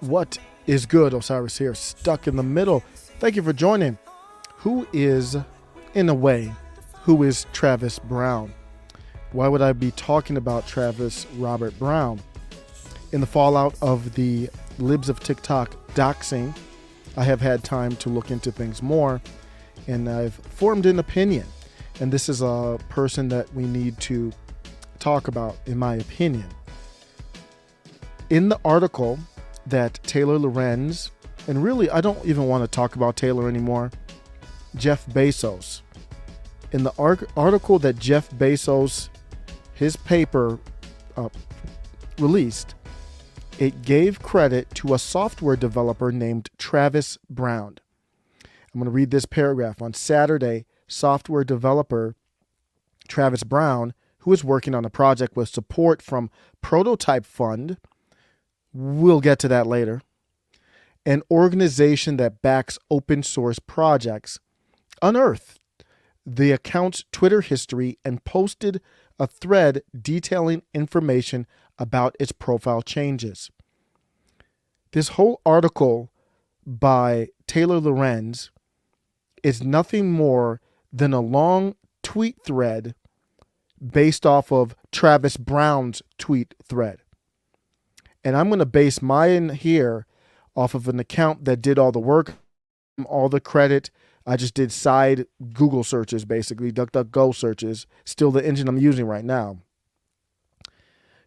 What is good? Osiris here, stuck in the middle. Thank you for joining. Who is, in a way, who is Travis Brown? Why would I be talking about Travis Robert Brown? In the fallout of the Libs of TikTok doxing, I have had time to look into things more, and I've formed an opinion. And this is a person that we need to talk about, in my opinion. In the article that Taylor Lorenz, and really I don't even want to talk about Taylor anymore, Jeff Bezos. In the article that Jeff Bezos, his paper released, it gave credit to a software developer named Travis Brown. I'm going to read this paragraph. On Saturday, software developer Travis Brown, who is working on a project with support from Prototype Fund, we'll get to that later, an organization that backs open source projects, unearthed the account's Twitter history and posted a thread detailing information about its profile changes. This whole article by Taylor Lorenz is nothing more than a long tweet thread based off of Travis Brown's tweet thread. And I'm going to base mine here off of an account that did all the work, all the credit. I just did side Google searches, basically, DuckDuckGo searches, still the engine I'm using right now.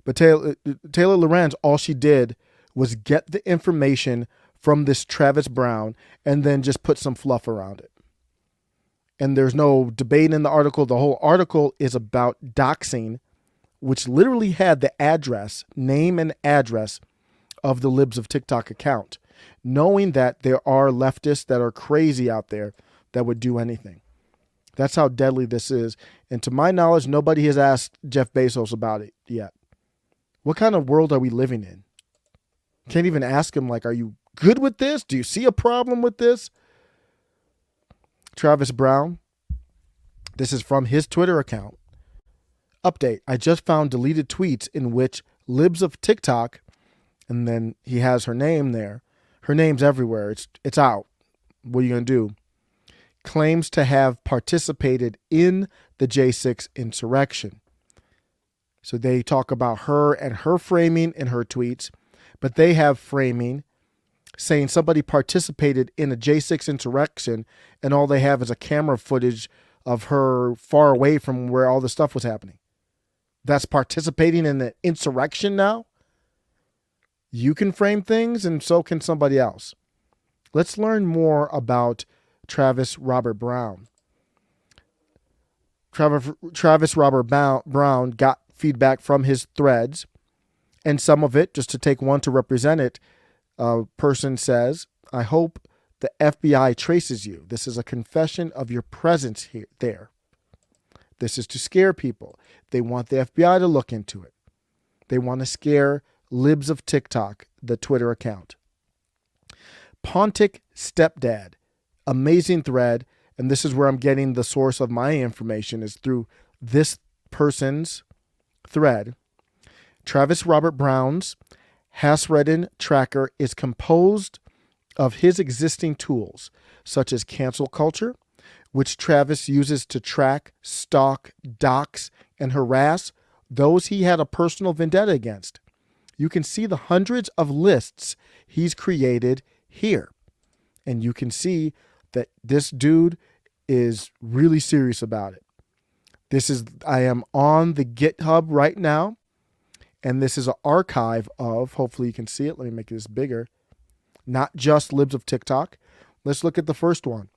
But Taylor Lorenz, all she did was get the information from this Travis Brown and then just put some fluff around it. And there's no debate in the article. The whole article is about doxing, which literally had the address, name and address of the Libs of TikTok account, knowing that there are leftists that are crazy out there that would do anything. That's how deadly this is. And to my knowledge, nobody has asked Jeff Bezos about it yet. What kind of world are we living in? Can't even ask him, like, are you good with this? Do you see a problem with this? Travis Brown, this is from his Twitter account. Update, I just found deleted tweets in which Libs of TikTok, and then he has her name there. Her name's everywhere. It's out. What are you going to do? Claims to have participated in the J6 insurrection. So they talk about her and her framing in her tweets, but they have framing saying somebody participated in a J6 insurrection, and all they have is a camera footage of her far away from where all the stuff was happening. That's participating in the insurrection now? You can frame things, and so can somebody else. Let's learn more about Travis Robert Brown. Travis Robert Brown got feedback from his threads, and some of it, just to take one to represent it, a person says, I hope the FBI traces you. This is a confession of your presence there. This is to scare people. They want the FBI to look into it. They want to scare Libs of TikTok, the Twitter account. Pontic Stepdad, amazing thread, and this is where I'm getting the source of my information, is through this person's thread. Travis Robert Brown's Hasreddin tracker is composed of his existing tools, such as cancel culture, which Travis uses to track, stalk, dox, and harass those he had a personal vendetta against. You can see the hundreds of lists he's created here. And you can see that this dude is really serious about it. I am on the GitHub right now, and this is an archive of, hopefully you can see it. Let me make this bigger. Not just Libs of TikTok. Let's look at the first one.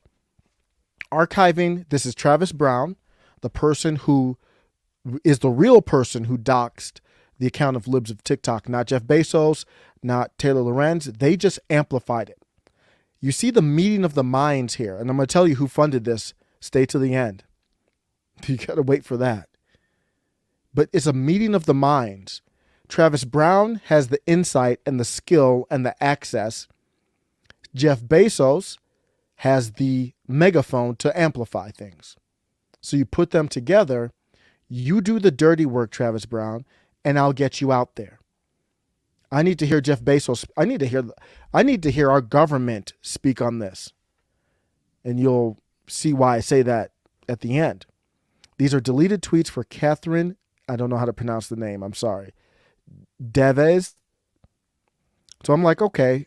Archiving, this is Travis Brown, the person who is the real person who doxed the account of Libs of TikTok, not Jeff Bezos, not Taylor Lorenz. They just amplified it. You see the meeting of the minds here, and I'm going to tell you who funded this. Stay to the end. You got to wait for that. But it's a meeting of the minds. Travis Brown has the insight and the skill and the access. Jeff Bezos has the megaphone to amplify things. So you put them together, you do the dirty work, Travis Brown, and I'll get you out there. I need to hear Jeff Bezos. I need to hear our government speak on this. And you'll see why I say that at the end. These are deleted tweets for Catherine. I don't know how to pronounce the name. I'm sorry. Deves. So I'm like, okay,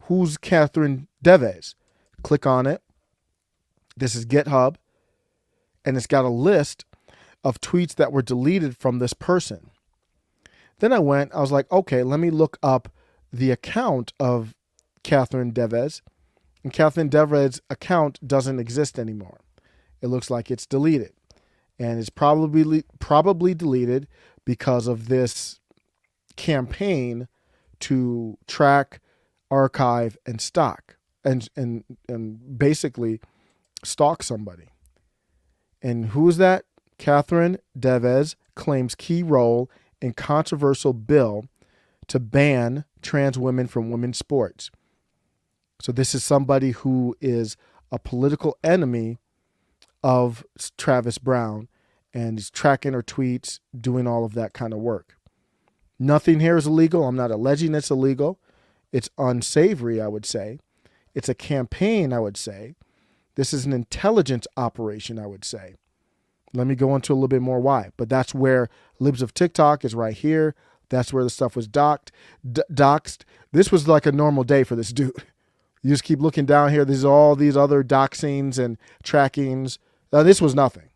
who's Catherine Deves? Click on it. This is GitHub. And it's got a list of tweets that were deleted from this person. Then I was like, okay, let me look up the account of Catherine Deves. And Catherine Deves' account doesn't exist anymore. It looks like it's deleted. And it's probably deleted because of this campaign to track, archive, and stalk and basically stalk somebody. And who is that? Catherine Deves claims key role in controversial bill to ban trans women from women's sports. So this is somebody who is a political enemy of Travis Brown, and he's tracking her tweets, doing all of that kind of work. Nothing here is illegal. I'm not alleging it's illegal. It's unsavory, I would say. It's a campaign, I would say. This is an intelligence operation, I would say. Let me go into a little bit more why. But that's where Libs of TikTok is right here. That's where the stuff was doxxed. This was like a normal day for this dude. You just keep looking down here. There's all these other doxings and trackings. This was nothing.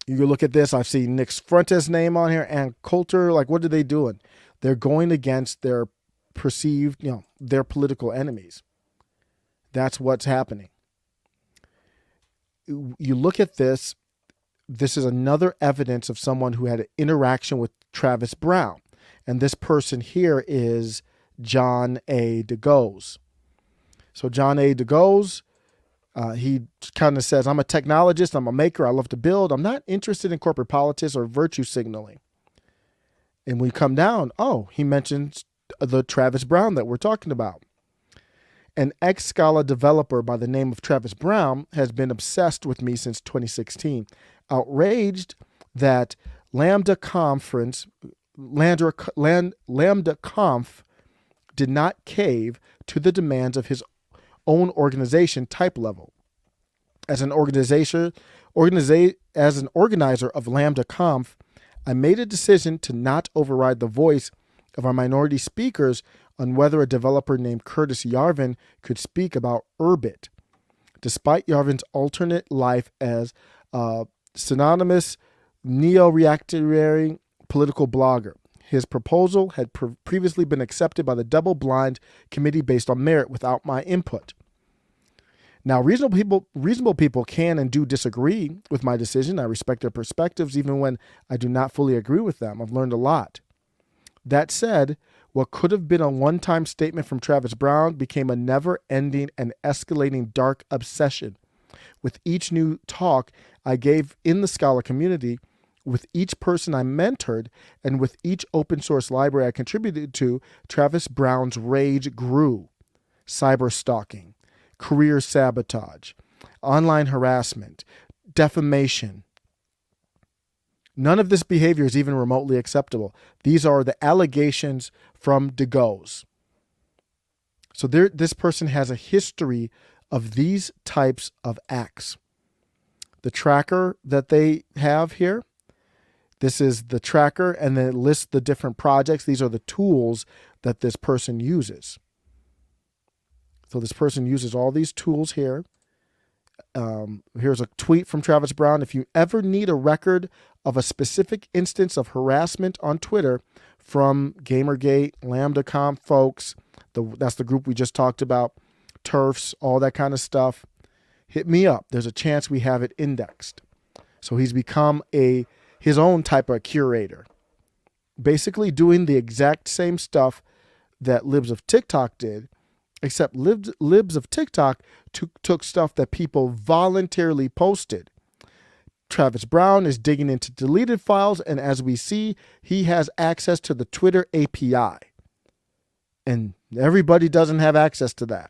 You can look at this. I've seen Nick's Fuentes name on here and Coulter. Like, what are they doing? They're going against their perceived, their political enemies. That's what's happening. You look at this. This is another evidence of someone who had an interaction with Travis Brown. And this person here is John A. DeGoes. So John A. DeGoes, he kind of says, I'm a technologist, I'm a maker, I love to build. I'm not interested in corporate politics or virtue signaling. And we come down, he mentions the Travis Brown that we're talking about. An ex-Scala developer by the name of Travis Brown has been obsessed with me since 2016, outraged that Lambda Conf did not cave to the demands of his own organization type level. As an organizer of Lambda Conf, I made a decision to not override the voice of our minority speakers on whether a developer named Curtis Yarvin could speak about Urbit, despite Yarvin's alternate life as a synonymous neo-reactionary political blogger. His proposal had previously been accepted by the double-blind committee based on merit without my input. Now, reasonable people can and do disagree with my decision. I respect their perspectives even when I do not fully agree with them. I've learned a lot. That said, what could have been a one-time statement from Travis Brown became a never-ending and escalating dark obsession. With each new talk I gave in the Scala community, with each person I mentored, and with each open source library I contributed to, Travis Brown's rage grew. Cyber stalking, career sabotage, online harassment, defamation. None of this behavior is even remotely acceptable. These are the allegations from DeGoes. So this person has a history of these types of acts. The tracker that they have here, this is the tracker, and then it lists the different projects. These are the tools that this person uses. So this person uses all these tools here. Here's a tweet from Travis Brown. If you ever need a record of a specific instance of harassment on Twitter from Gamergate, LambdaConf folks, that's the group we just talked about, TERFs, all that kind of stuff, hit me up. There's a chance we have it indexed. So he's become his own type of curator, basically doing the exact same stuff that Libs of TikTok did, except Libs of TikTok took stuff that people voluntarily posted. Travis Brown is digging into deleted files, and as we see, he has access to the Twitter API. And everybody doesn't have access to that.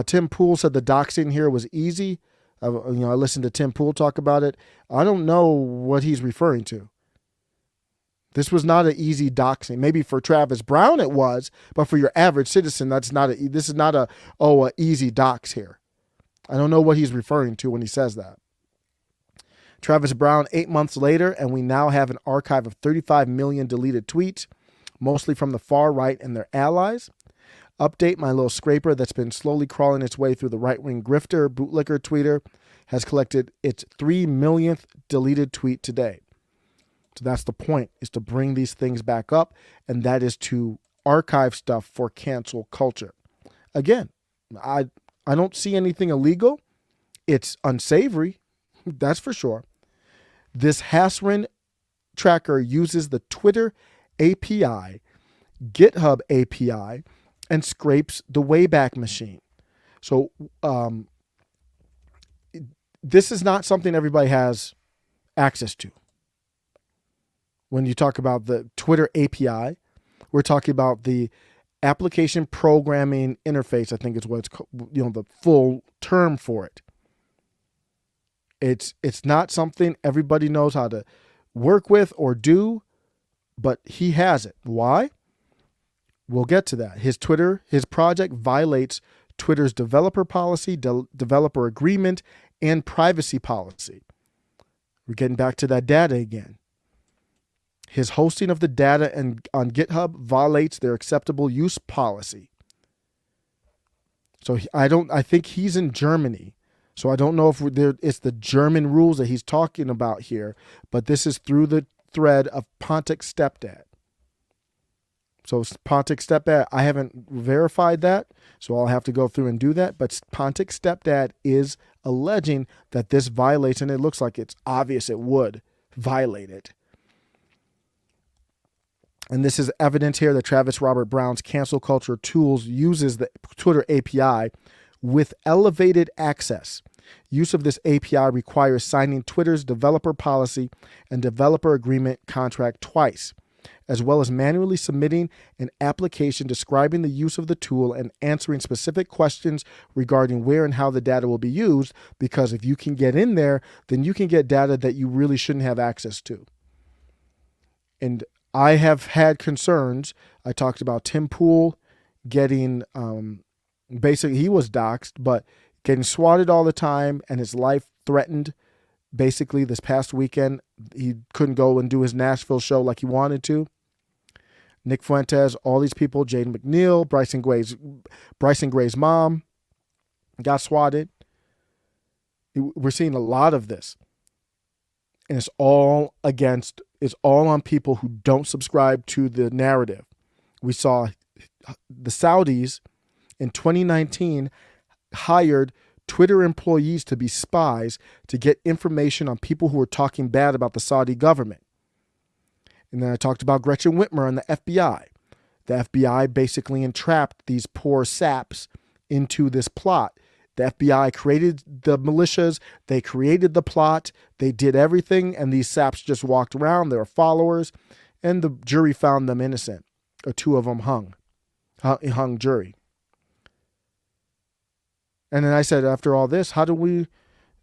Tim Pool said the doxing here was easy. I listened to Tim Pool talk about it. I don't know what he's referring to. This was not an easy doxing. Maybe for Travis Brown it was, but for your average citizen, this is not a easy dox here. I don't know what he's referring to when he says that. Travis Brown, 8 months later, and we now have an archive of 35 million deleted tweets, mostly from the far right and their allies. Update, my little scraper that's been slowly crawling its way through the right-wing grifter, bootlicker tweeter, has collected its 3 millionth deleted tweet today. So that's the point, is to bring these things back up, and that is to archive stuff for cancel culture. Again, I don't see anything illegal. It's unsavory, that's for sure. This Hasrin tracker uses the Twitter API, GitHub API, and scrapes the Wayback Machine. So this is not something everybody has access to. When you talk about the Twitter API, we're talking about the application programming interface, I think is what it's called, the full term for it. It's not something everybody knows how to work with or do, but he has it. Why? We'll get to that. His project violates Twitter's developer policy, developer agreement, and privacy policy. We're getting back to that data again. His hosting of the data on GitHub violates their acceptable use policy. So I think he's in Germany. So I don't know if it's the German rules that he's talking about here, but this is through the thread of Pontic Stepdad. So Pontic Stepdad, I haven't verified that, so I'll have to go through and do that. But Pontic Stepdad is alleging that this violates, and it looks like it's obvious it would violate it. And this is evidence here that Travis Robert Brown's cancel culture tools uses the Twitter API with elevated access. Use of this API requires signing Twitter's developer policy and developer agreement contract twice, as well as manually submitting an application describing the use of the tool and answering specific questions regarding where and how the data will be used, because if you can get in there, then you can get data that you really shouldn't have access to. And I have had concerns. I talked about Tim Pool getting, basically he was doxxed, but getting swatted all the time and his life threatened. Basically this past weekend, he couldn't go and do his Nashville show like he wanted to. Nick Fuentes, all these people, Jaden McNeil, Bryson Gray's mom got swatted. We're seeing a lot of this. And it's all on people who don't subscribe to the narrative. We saw the Saudis in 2019 hired Twitter employees to be spies to get information on people who were talking bad about the Saudi government. And then I talked about Gretchen Whitmer and the FBI. The FBI basically entrapped these poor saps into this plot. The FBI created the militias. They created the plot. They did everything. And these saps just walked around. They were followers. And the jury found them innocent. Or two of them hung jury. And then I said, after all this, how do we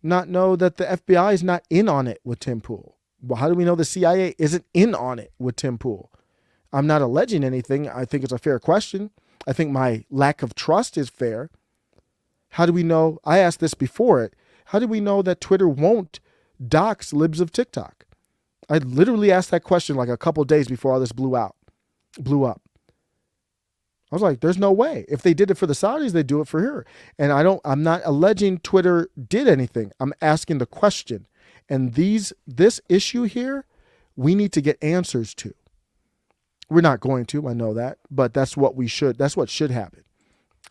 not know that the FBI is not in on it with Tim Pool? Well, how do we know the CIA isn't in on it with Tim Pool? I'm not alleging anything. I think it's a fair question. I think my lack of trust is fair. How do we know? I asked this before it. How do we know that Twitter won't dox libs of TikTok? I literally asked that question like a couple of days before all this blew up. I was like, there's no way. If they did it for the Saudis, they do it for her. And I'm not alleging Twitter did anything. I'm asking the question. And this issue here, we need to get answers to. We're not going to, I know that, but that's what should happen.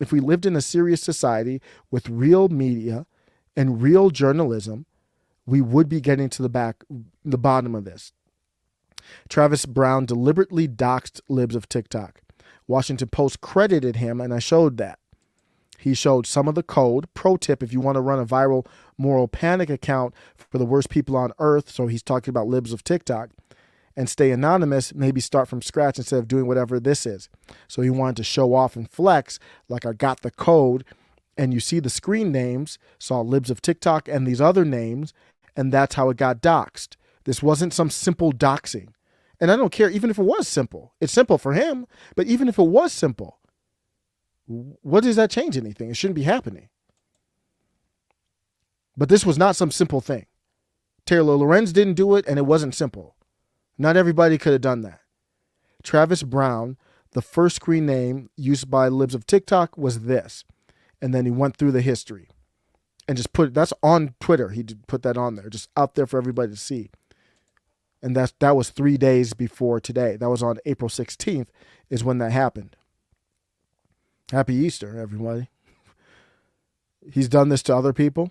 If we lived in a serious society with real media and real journalism, we would be getting to the bottom of this. Travis Brown deliberately doxed libs of TikTok. Washington Post credited him, and I showed that. He showed some of the code. Pro tip, if you want to run a viral moral panic account for the worst people on earth, so he's talking about libs of TikTok, and stay anonymous, maybe start from scratch instead of doing whatever this is. So he wanted to show off and flex, like I got the code, and you see the screen names, saw libs of TikTok and these other names, and that's how it got doxed. This wasn't some simple doxing. And I don't care, even if it was simple. It's simple for him, but even if it was simple, what does that change anything? It shouldn't be happening. But this was not some simple thing. Taylor Lorenz didn't do it, and it wasn't simple. Not everybody could have done that. Travis Brown, the first screen name used by Libs of TikTok was this. And then he went through the history and just that's on Twitter. He put that on there, just out there for everybody to see. And that was 3 days before today. That was on April 16th is when that happened. Happy Easter, everybody. He's done this to other people.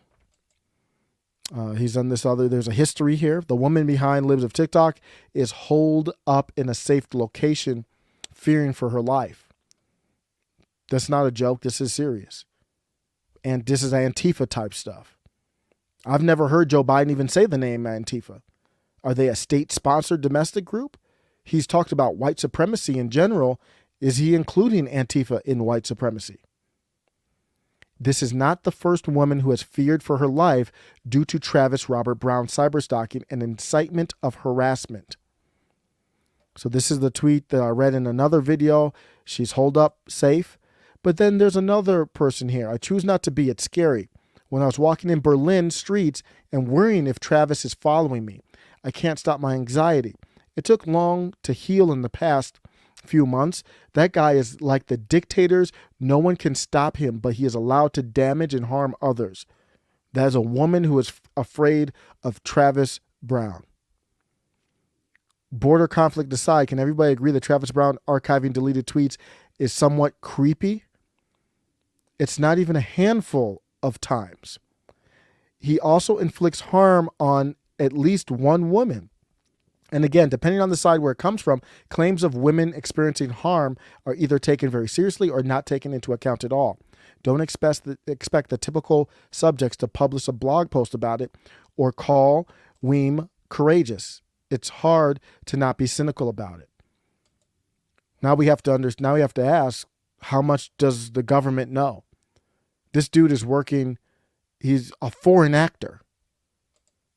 He's done this there's a history here. The woman behind Libs of TikTok is holed up in a safe location, fearing for her life. That's not a joke. This is serious. And this is Antifa type stuff. I've never heard Joe Biden even say the name Antifa. Are they a state-sponsored domestic group? He's talked about white supremacy in general. Is he including Antifa in white supremacy? This is not the first woman who has feared for her life due to Travis Robert Brown cyberstalking and incitement of harassment. So this is the tweet that I read in another video. She's holed up safe. But then there's another person here. I choose not to be. It's scary. When I was walking in Berlin streets and worrying if Travis is following me, I can't stop my anxiety. It took long to heal in the past few months. That guy is like the dictators. No one can stop him, but he is allowed to damage and harm others. That is a woman who is afraid of Travis Brown. Border conflict aside, can everybody agree that Travis Brown archiving deleted tweets is somewhat creepy? It's not even a handful of times. He also inflicts harm on at least one woman. And again, depending on the side where it comes from, claims of women experiencing harm are either taken very seriously or not taken into account at all. Don't expect the typical subjects to publish a blog post about it or call Weem courageous. It's hard to not be cynical about it. Now we have to ask, how much does the government know? This dude is working, he's a foreign actor.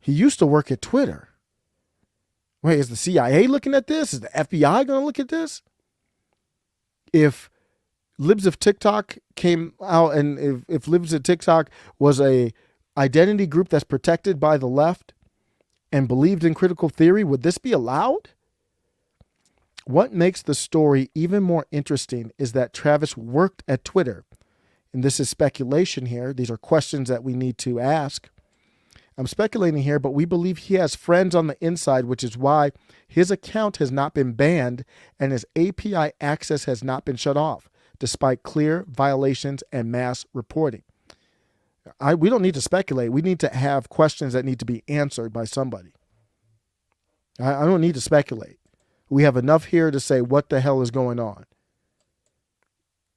He used to work at Twitter. Wait, is the CIA looking at this? Is the FBI going to look at this? If Libs of TikTok came out and if Libs of TikTok was a identity group that's protected by the left and believed in critical theory, would this be allowed? What makes the story even more interesting is that Travis worked at Twitter. And this is speculation here. These are questions that we need to ask. I'm speculating here, but we believe he has friends on the inside, which is why his account has not been banned and his API access has not been shut off, despite clear violations and mass reporting. We don't need to speculate. We need to have questions that need to be answered by somebody. I don't need to speculate. We have enough here to say what the hell is going on.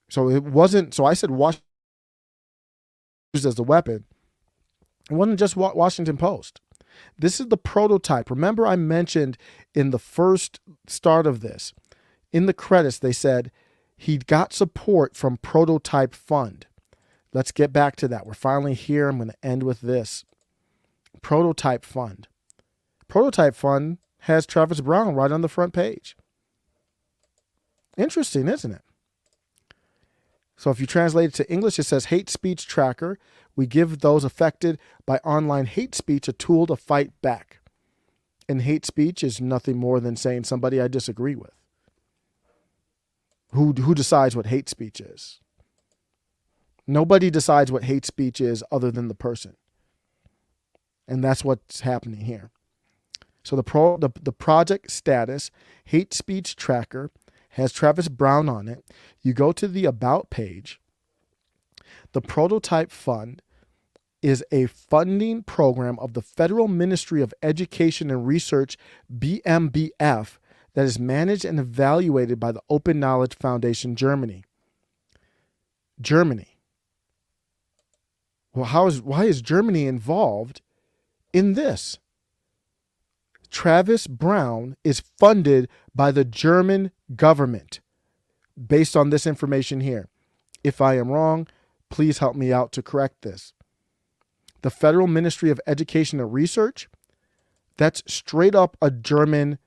So I said Washington used as a weapon. It wasn't just Washington Post. This is the prototype. Remember I mentioned in the first start of this, in the credits, they said he got support from Prototype Fund. Let's get back to that. We're finally here. I'm going to end with this. Prototype Fund. Prototype Fund has Travis Brown right on the front page. Interesting, isn't it? So if you translate it to English, it says hate speech tracker. We give those affected by online hate speech a tool to fight back. And hate speech is nothing more than saying somebody I disagree with. Who decides what hate speech is? Nobody decides what hate speech is other than the person. And that's what's happening here. So the project status, hate speech tracker, has Travis Brown on it. You go to the About page. The Prototype Fund is a funding program of the Federal Ministry of Education and Research, BMBF, that is managed and evaluated by the Open Knowledge Foundation, Germany. Germany. Well, why is Germany involved in this? Travis Brown is funded by the German government based on this information here. If I am wrong, please help me out to correct this. The Federal Ministry of Education and Research, that's straight up a German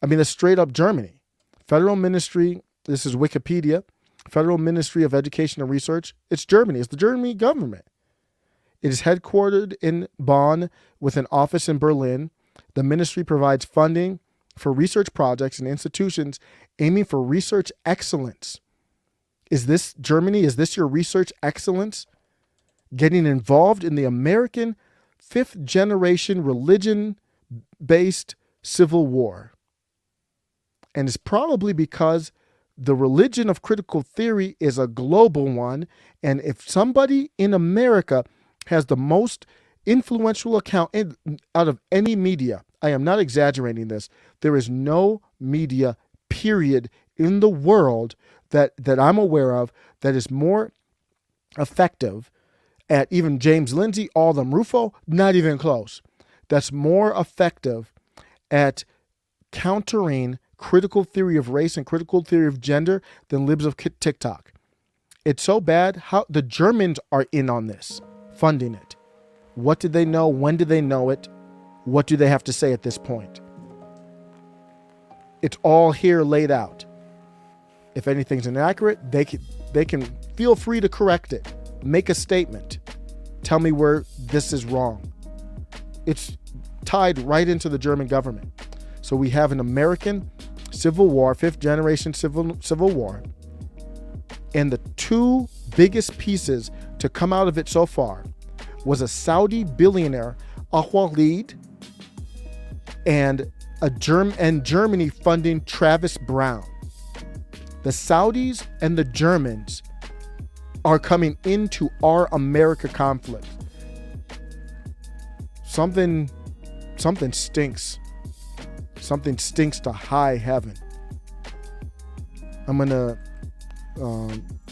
I mean, that's straight up Germany. Federal Ministry, this is Wikipedia, Federal Ministry of Education and Research. It's Germany. It's the German government. It is headquartered in Bonn with an office in Berlin. The ministry provides funding for research projects and institutions aiming for research excellence. Is this Germany? Is this your research excellence? Getting involved in the American fifth generation religion-based civil war. And it's probably because the religion of critical theory is a global one. And if somebody in America has the most influential account out of any media, I am not exaggerating this, there is no media, period, in the world that I'm aware of that is more effective at, even James Lindsay, Alden Rufo, not even close, that's more effective at countering critical theory of race and critical theory of gender than Libs of TikTok. It's so bad. How the Germans are in on this, funding it. What did they know? When did they know it? What do they have to say at this point? It's all here laid out. If anything's inaccurate, they can feel free to correct it. Make a statement. Tell me where this is wrong. It's tied right into the German government. So we have an American civil war, fifth generation civil war. And the two biggest pieces to come out of it so far was a Saudi billionaire, Al-Walid, and Germany funding Travis Brown. The Saudis and the Germans are coming into our America conflict. Something stinks. Something stinks to high heaven. I'm going to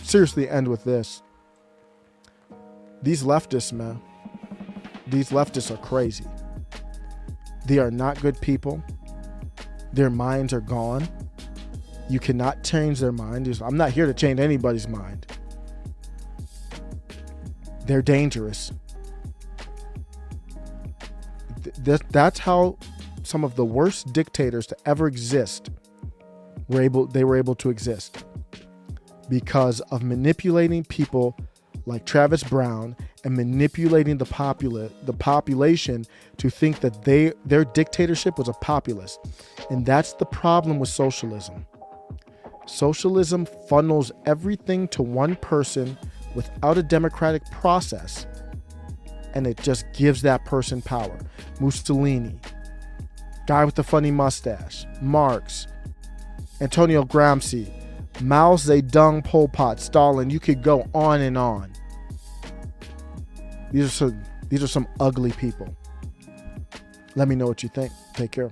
seriously end with this. These leftists, man, these leftists are crazy. They are not good people. Their minds are gone. You cannot change their mind. I'm not here to change anybody's mind. They're dangerous. That's how some of the worst dictators to ever exist were able to exist, because of manipulating people like Travis Brown and manipulating the population to think that their dictatorship was a populist. And that's the problem with socialism. Socialism funnels everything to one person without a democratic process, and it just gives that person power. Mussolini, guy with the funny mustache, Marx, Antonio Gramsci, Mao Zedong, Pol Pot, Stalin. You could go on and on. These are some ugly people. Let me know what you think. Take care.